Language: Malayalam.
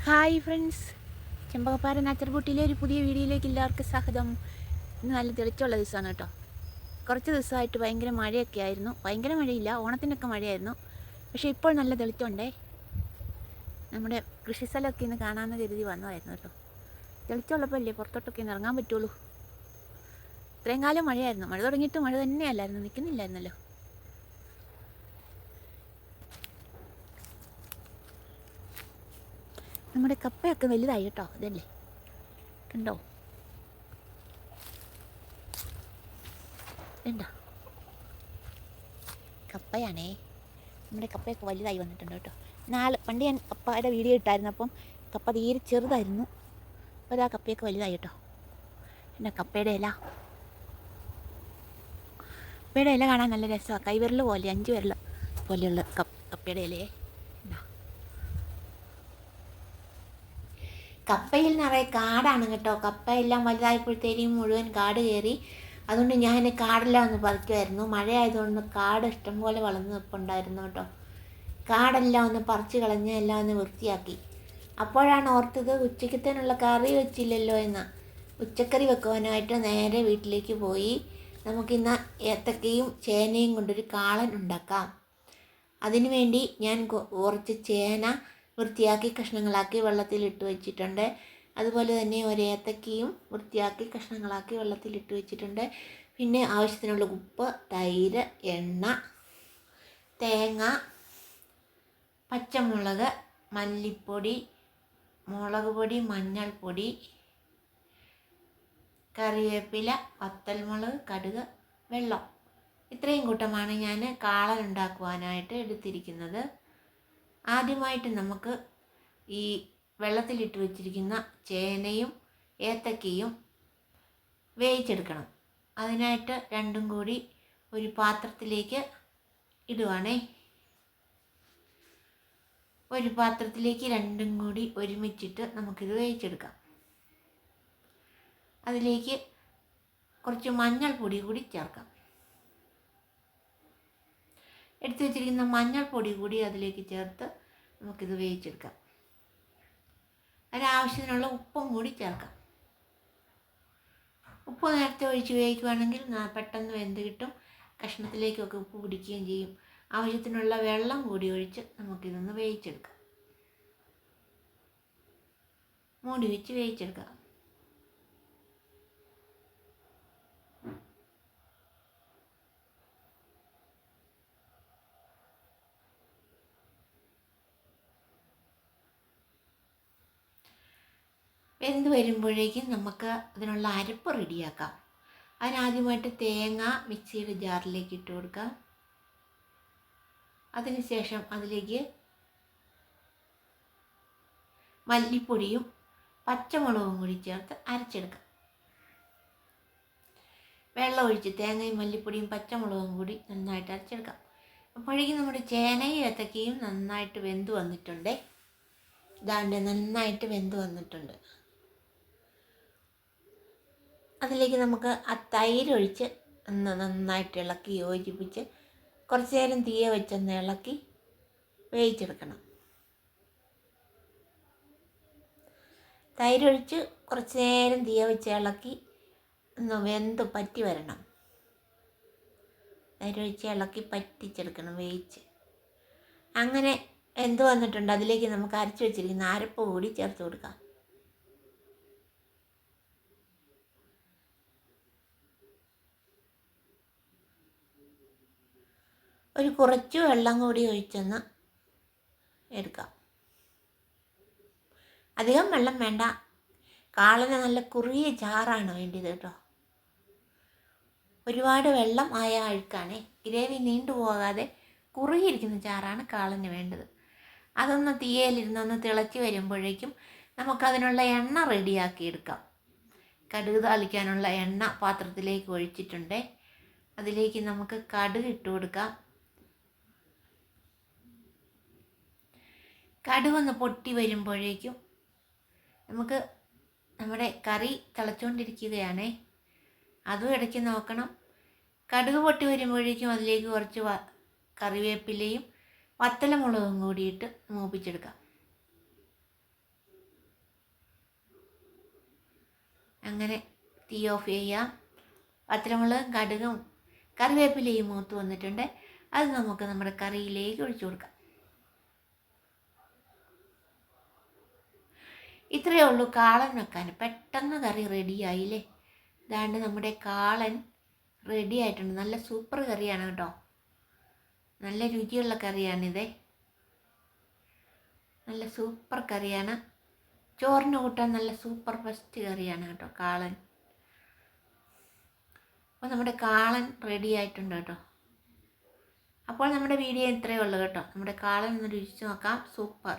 ഹായ് ഫ്രണ്ട്സ്, ചെമ്പകപ്പാറ നാച്ചർബൂട്ടിലെ ഒരു പുതിയ വീഡിയോയിലേക്ക് എല്ലാവർക്കും സ്വാഗതം. ഇന്ന് നല്ല തെളിച്ചമുള്ള ദിവസമാണ് കേട്ടോ. കുറച്ച് ദിവസമായിട്ട് ഭയങ്കര മഴയൊക്കെ ആയിരുന്നു. ഭയങ്കര മഴയില്ല, ഓണത്തിനൊക്കെ മഴയായിരുന്നു. പക്ഷേ ഇപ്പോൾ നല്ല തെളിച്ചമുണ്ടേ. നമ്മുടെ കൃഷിസ്ഥലമൊക്കെ ഇന്ന് കാണാമെന്ന് കരുതി വന്നതായിരുന്നു കേട്ടോ. തെളിച്ചമുള്ളപ്പോൾ അല്ലേ പുറത്തോട്ടൊക്കെ ഇന്ന് ഇറങ്ങാൻ പറ്റുള്ളൂ. ഇത്രയും കാലം മഴയായിരുന്നു. മഴ തുടങ്ങിയിട്ട് മഴ തന്നെയല്ലായിരുന്നു, നിൽക്കുന്നില്ലായിരുന്നല്ലോ. നമ്മുടെ കപ്പയൊക്കെ വലുതായി കേട്ടോ. ഇതല്ലേ കണ്ടോ, ഉണ്ടോ കപ്പയാണേ. നമ്മുടെ കപ്പയൊക്കെ വലുതായി വന്നിട്ടുണ്ട് കേട്ടോ. പണ്ട് ഞാൻ കപ്പയുടെ വീഡിയോ ഇട്ടായിരുന്നു, അപ്പം കപ്പ തീരെ ചെറുതായിരുന്നു. അപ്പോൾ അതാ കപ്പയൊക്കെ വലുതായി കേട്ടോ. പിന്നെ കപ്പയുടെ ഇല കാണാൻ നല്ല രസമാണ്. കൈവിരൽ പോലെ, 5 വിരൽ പോലെയുള്ള കപ്പയുടെ ഇലയെ. കപ്പയിൽ നിറയെ കാടാണ് കേട്ടോ. കപ്പയെല്ലാം വലുതായപ്പോഴത്തേക്കും മുഴുവൻ കാട് കയറി. അതുകൊണ്ട് ഞാൻ കാടെല്ലാം ഒന്ന് പറിക്കുമായിരുന്നു. മഴയായതുകൊണ്ട് കാട് ഇഷ്ടംപോലെ വളർന്ന് നിൽപ്പുണ്ടായിരുന്നു കേട്ടോ. കാടെല്ലാം ഒന്ന് പറിച്ച് കളഞ്ഞ് എല്ലാം ഒന്ന് വൃത്തിയാക്കി. അപ്പോഴാണ് ഓർത്തത് ഉച്ചയ്ക്കത്തേനുള്ള കറി വെച്ചില്ലല്ലോ എന്ന്. ഉച്ചക്കറി വെക്കുവാനായിട്ട് നേരെ വീട്ടിലേക്ക് പോയി. നമുക്കിന്ന് ഏത്തക്കയും ചേനയും കൊണ്ടൊരു കാളൻ ഉണ്ടാക്കാം. അതിനുവേണ്ടി ഞാൻ കുറച്ച് ചേന വൃത്തിയാക്കി കഷ്ണങ്ങളാക്കി വെള്ളത്തിലിട്ട് വെച്ചിട്ടുണ്ട്. അതുപോലെ തന്നെ ഒരു ഏത്തക്കയും വൃത്തിയാക്കി കഷ്ണങ്ങളാക്കി വെള്ളത്തിലിട്ട് വെച്ചിട്ടുണ്ട്. പിന്നെ ആവശ്യത്തിനുള്ള ഉപ്പ്, തൈര്, എണ്ണ, തേങ്ങ, പച്ചമുളക്, മല്ലിപ്പൊടി, മുളക് പൊടി, മഞ്ഞൾപ്പൊടി, കറിവേപ്പില, വത്തൽമുളക്, കടുക്, വെള്ളം. ഇത്രയും കൂട്ടമാണ് ഞാൻ കാളൻ ഉണ്ടാക്കുവാനായിട്ട് എടുത്തിരിക്കുന്നത്. ആദ്യമായിട്ട് നമുക്ക് ഈ വെള്ളത്തിലിട്ട് വെച്ചിരിക്കുന്ന ചേനയും ഏത്തക്കയും വേവിച്ചെടുക്കണം. അതിനായിട്ട് രണ്ടും കൂടി ഒരു പാത്രത്തിലേക്ക് ഇടുവാണേ. ഒരു പാത്രത്തിലേക്ക് രണ്ടും കൂടി ഒരുമിച്ചിട്ട് നമുക്കിത് വേവിച്ചെടുക്കാം. അതിലേക്ക് കുറച്ച് മഞ്ഞൾപ്പൊടി കൂടി ചേർക്കാം. എടുത്തു വെച്ചിരിക്കുന്ന മഞ്ഞൾപ്പൊടി കൂടി അതിലേക്ക് ചേർത്ത് നമുക്കിത് വേവിച്ചെടുക്കാം. അതിനാവശ്യത്തിനുള്ള ഉപ്പും കൂടി ചേർക്കാം. ഉപ്പ് നേരത്തെ ഒഴിച്ച് വേവിക്കുകയാണെങ്കിൽ പെട്ടെന്ന് വെന്ത് കിട്ടും. കഷ്ണത്തിലേക്കൊക്കെ ഉപ്പ് പിടിക്കുകയും ചെയ്യും. ആവശ്യത്തിനുള്ള വെള്ളം കൂടി ഒഴിച്ച് നമുക്കിതൊന്ന് വേവിച്ചെടുക്കാം. മൂടി വെച്ച് വേവിച്ചെടുക്കാം. വെന്ത് വരുമ്പോഴേക്കും നമുക്ക് അതിനുള്ള അരപ്പ് റെഡിയാക്കാം. അതിനാദ്യമായിട്ട് തേങ്ങ മിക്സിയുടെ ജാറിലേക്ക് ഇട്ട് കൊടുക്കാം. അതിനുശേഷം അതിലേക്ക് മല്ലിപ്പൊടിയും പച്ചമുളകും കൂടി ചേർത്ത് അരച്ചെടുക്കാം. വെള്ളം ഒഴിച്ച് തേങ്ങയും മല്ലിപ്പൊടിയും പച്ചമുളകും കൂടി നന്നായിട്ട് അരച്ചെടുക്കാം. അപ്പോഴേക്കും നമ്മുടെ ചേനയും ഏത്തക്കയും നന്നായിട്ട് വെന്ത് വന്നിട്ടുണ്ട്. ഇതാണ്ട് നന്നായിട്ട് വെന്ത് വന്നിട്ടുണ്ട്. അതിലേക്ക് നമുക്ക് ആ തൈര് ഒഴിച്ച് നന്നായിട്ട് ഇളക്കി യോജിപ്പിച്ച് കുറച്ച് നേരം തീയെ വെച്ചൊന്ന് ഇളക്കി വേവിച്ചെടുക്കണം. തൈരൊഴിച്ച് കുറച്ച് നേരം തീയെ വെച്ച് ഇളക്കി ഒന്ന് വെന്ത് പറ്റി വരണം. തൈരൊഴിച്ച് ഇളക്കി പറ്റിച്ചെടുക്കണം വേവിച്ച്. അങ്ങനെ വെന്ത് വന്നിട്ടുണ്ട്. അതിലേക്ക് നമുക്ക് അരച്ച് വെച്ചിരിക്കുന്ന അരപ്പ് കൂടി ചേർത്ത് കൊടുക്കാം. ഒരു കുറച്ച് വെള്ളം കൂടി ഒഴിച്ചൊന്ന് എടുക്കാം. അധികം വെള്ളം വേണ്ട. കാളന് നല്ല കുറിയ ചാറാണ് വേണ്ടത് കേട്ടോ. ഒരുപാട് വെള്ളം ആയ അഴുക്കാണ്. ഗ്രേവി നീണ്ടുപോകാതെ കുറുകിയിരിക്കുന്ന ചാറാണ് കാളന് വേണ്ടത്. അതൊന്ന് തീയലിരുന്നൊന്ന് തിളച്ച് വരുമ്പോഴേക്കും നമുക്കതിനുള്ള എണ്ണ റെഡിയാക്കി എടുക്കാം. കടുക് താളിക്കാനുള്ള എണ്ണ പാത്രത്തിലേക്ക് ഒഴിച്ചിട്ടുണ്ട്. അതിലേക്ക് നമുക്ക് കടുക് ഇട്ട് കൊടുക്കാം. കടുകൊന്ന് പൊട്ടി വരുമ്പോഴേക്കും നമുക്ക് നമ്മുടെ കറി തിളച്ചുകൊണ്ടിരിക്കുകയാണേ, അതും ഇടയ്ക്ക് നോക്കണം. കടുക് പൊട്ടി വരുമ്പോഴേക്കും അതിലേക്ക് കുറച്ച് കറിവേപ്പിലയും വത്തലമുളകും കൂടിയിട്ട് മൂപ്പിച്ചെടുക്കാം. അങ്ങനെ തീ ഓഫ് ചെയ്യാം. വറ്റൽമുളകും കടുകും കറിവേപ്പിലയും മൂത്ത് വന്നിട്ടുണ്ട്. അത് നമുക്ക് നമ്മുടെ കറിയിലേക്ക് ഒഴിച്ചു കൊടുക്കാം. ഇത്രയേ ഉള്ളൂ കാളൻ വെക്കാൻ. പെട്ടെന്ന് കറി റെഡിയായില്ലേ. ഇതാണ്ട് നമ്മുടെ കാളൻ റെഡി ആയിട്ടുണ്ട്. നല്ല സൂപ്പർ കറിയാണ് കേട്ടോ. നല്ല രുചിയുള്ള കറിയാണിത്. നല്ല സൂപ്പർ കറിയാണ്. ചോറിന് കൂട്ടാൻ നല്ല സൂപ്പർ ഫസ്റ്റ് കറിയാണ് കേട്ടോ കാളൻ. അപ്പോൾ നമ്മുടെ കാളൻ റെഡി ആയിട്ടുണ്ട് കേട്ടോ. അപ്പോൾ നമ്മുടെ വീഡിയോ ഇത്രയേ ഉള്ളൂ കേട്ടോ. നമ്മുടെ കാളൻ ഒന്ന് രുചിച്ച് നോക്കാം. സൂപ്പർ.